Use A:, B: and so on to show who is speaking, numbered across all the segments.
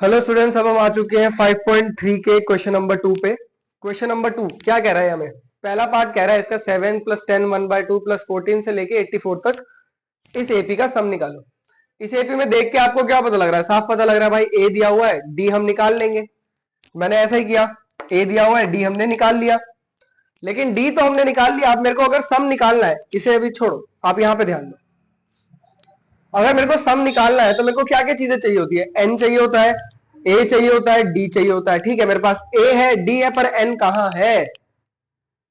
A: Hello students, अब हम आ चुके हैं 5.3 के क्वेश्चन नंबर 2 पे। क्वेश्चन नंबर 2 क्या कह रहा है हमें? पहला पार्ट कह रहा है इसका 7 + 10 1/2 + 14 से लेके 84 तक इस एपी का सम निकालो। इस एपी में देख के आपको क्या पता लग रहा है? साफ पता लग रहा है भाई, ए दिया हुआ है, डी हम निकाल लेंगे। मैंने ऐसा ही किया, ए दिया हुआ है, डी हमने निकाल लिया। लेकिन डी तो हमने निकाल लिया, अब मेरे को अगर सम निकालना है, इसे अभी छोड़ो, आप यहां पे ध्यान दो। अगर मेरे को सम निकालना है तो मेरे को क्या क्या चीजें चाहिए होती है? एन चाहिए होता है, ए चाहिए होता है, डी चाहिए होता है। ठीक है, मेरे पास ए है, डी है, पर एन कहां है?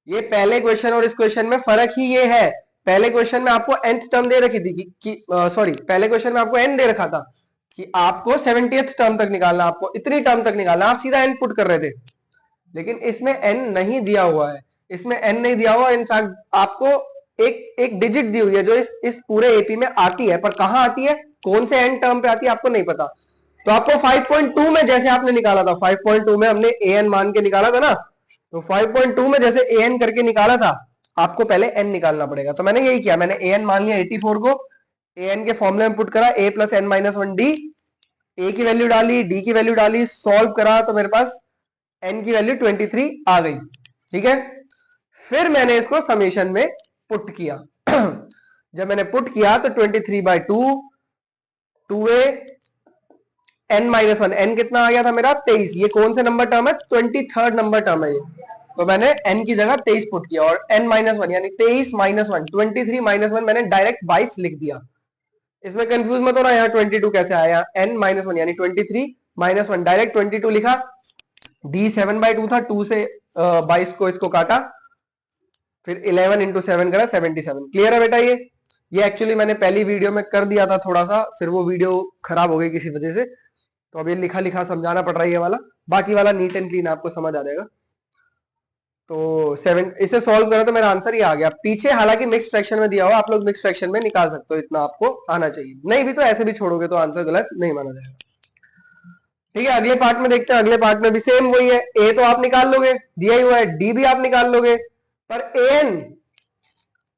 A: ये पहले क्वेश्चन और इस क्वेश्चन में फर्क ही ये है। पहले क्वेश्चन में आपको nth टर्म दे रखी थी कि सॉरी, पहले क्वेश्चन में आपको एन दे रखा था कि आपको 70th टर्म तक निकालना, आपको इतनी टर्म तक निकालना, आप सीधा एन पुट कर रहे थे। लेकिन इसमें एन नहीं दिया हुआ है, इसमें एन नहीं दिया हुआ। इनफैक्ट आपको एक डिजिट दी हुई है जो इस पूरे एपी में आती है, पर कहां आती है, कौन से एन टर्म पे आती है, आपको नहीं पता। तो आपको 5.2 में जैसे आपने निकाला था, 5.2 में हमने ए एन मान के निकाला था ना, तो 5.2 में जैसे ए एन करके निकाला था, आपको पहले एन निकालना पड़ेगा। तो मैंने यही किया, मैंने ए एन मान लिया 84 को, ए एन के फॉर्मूले में पुट करा, ए + n - 1 डी, ए की वैल्यू डाली, डी की वैल्यू डाली, सॉल्व करा, तो मेरे पास एन की वैल्यू 23 आ गई। ठीक है, फिर मैंने इसको समेशन में पुट किया। जब मैंने पुट किया तो 23/2 2a n - 1, n कितना आ गया था मेरा? 23। ये कौन से नंबर टर्म है? 23rd नंबर टर्म है ये। तो मैंने n की जगह 23 पुट किया और n - 1 यानी 23 - 1 23 - 1 मैंने डायरेक्ट 22 लिख दिया। इसमें कंफ्यूज मत होना, यहाँ 22 कैसे आया? n - 1 यानी 23 - 1, डायरेक्ट 22 लिखा। डी 7/2 था, 2 से 22 को इसको काटा, फिर 11 × 7 करा, 77। क्लियर है बेटा? ये एक्चुअली मैंने पहली वीडियो में कर दिया था थोड़ा सा, फिर वो वीडियो खराब हो गई किसी वजह से, तो अब ये लिखा लिखा समझाना पड़ रहा है ये वाला। बाकी वाला नीट एंड क्लीन आपको समझ आ जाएगा। तो 7 इसे सॉल्व करा तो मेरा आंसर ये आ गया। पीछे हालांकि मिक्स फ्रैक्शन में दिया हुआ, आप लोग मिक्स फ्रैक्शन में निकाल सकते हो, इतना आपको आना चाहिए। नहीं भी तो ऐसे भी छोड़ोगे तो आंसर गलत नहीं माना जाएगा। ठीक है, अगले पार्ट में देखते हैं। अगले पार्ट में भी सेम वही है, ए तो आप निकाल लोगे, दिया ही हुआ है, डी भी आप निकाल लोगे, पर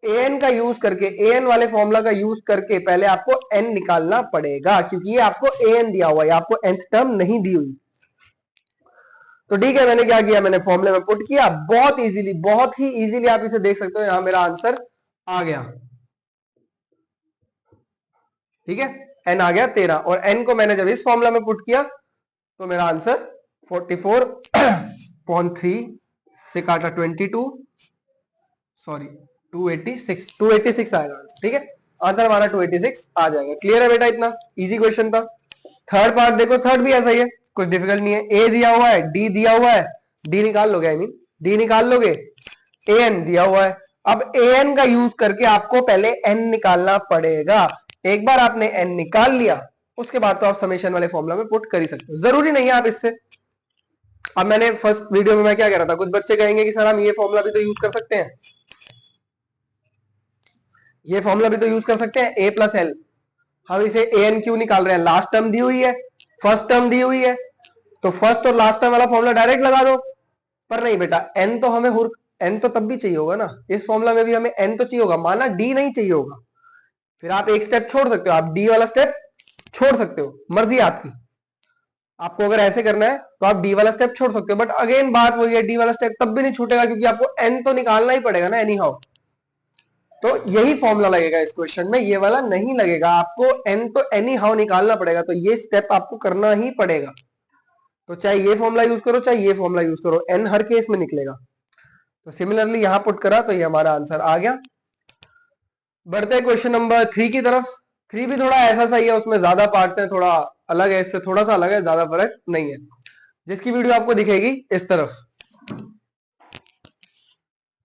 A: एन का यूज करके, एन वाले फॉर्मूला का यूज करके पहले आपको एन निकालना पड़ेगा, क्योंकि ये आपको एन दिया हुआ है, आपको nth टर्म नहीं दी हुई। तो ठीक है, मैंने क्या किया, मैंने फॉर्मूले में पुट किया, बहुत इजीली, बहुत ही इजीली आप इसे देख सकते हो, यहां मेरा आंसर आ गया। ठीक है, एन आ गया 13, और एन को मैंने जब इस फॉर्मूला में पुट किया तो मेरा आंसर 44.3 से काटा 22, सॉरी 286 आएगा आंसर। ठीक है, आंसर हमारा 286 आ जाएगा। क्लियर है बेटा? इतना इजी क्वेश्चन था। थर्ड पार्ट देखो, थर्ड भी ऐसा ही है, कुछ डिफिकल्ट नहीं है। ए दिया हुआ है, डी दिया हुआ है, डी निकाल लोगे, आई मीन डी निकाल लोगे, ए एन दिया हुआ है। अब ए एन का यूज करके आपको पहले एन निकालना पड़ेगा। एक बार आपने एन निकाल लिया, उसके बाद तो आप समेशन वाले फॉर्मूला में पुट कर ही सकते हो, जरूरी नहीं है आप इससे। अब मैंने फर्स्ट वीडियो में मैं क्या कह रहा था, कुछ बच्चे कहेंगे कि सर हम ये फॉर्मूला भी तो यूज कर सकते हैं, ये फॉर्मूला भी तो यूज कर सकते हैं, a + l। हम इसे ए एन क्यों निकाल रहे हैं? लास्ट टर्म दी हुई है, फर्स्ट टर्म दी हुई है, तो फर्स्ट और लास्ट टर्म वाला फॉर्मूला डायरेक्ट लगा दो। पर नहीं बेटा, एन तो हमें एन तो तब भी चाहिए होगा ना, इस फॉर्मूला में भी हमें एन तो चाहिए होगा। माना डी नहीं चाहिए होगा, फिर आप एक स्टेप छोड़ सकते हो, आप डी वाला स्टेप छोड़ सकते हो, मर्जी आपकी। आपको अगर ऐसे करना है तो आप डी वाला स्टेप छोड़ सकते हो, बट अगेन बात वही है, डी वाला स्टेप तब भी नहीं छूटेगा, क्योंकि आपको एन तो निकालना ही पड़ेगा ना एनी हाउ। तो यही फॉर्मूला लगेगा इस क्वेश्चन में, ये वाला नहीं लगेगा। आपको एन तो एनी हाउ निकालना पड़ेगा, तो ये स्टेप आपको करना ही पड़ेगा। तो चाहे ये फॉर्मूला यूज करो, चाहे ये फॉर्मूला यूज करो, एन हर केस में निकलेगा। तो सिमिलरली यहां पुट करा तो ये हमारा आंसर आ गया। बढ़ते हैं क्वेश्चन नंबर 3 की तरफ। 3 भी थोड़ा ऐसा सही है, उसमें ज्यादा पार्ट्स हैं, थोड़ा अलग है, इससे थोड़ा सा अलग है, ज्यादा फर्क नहीं है। जिसकी वीडियो आपको दिखेगी इस तरफ,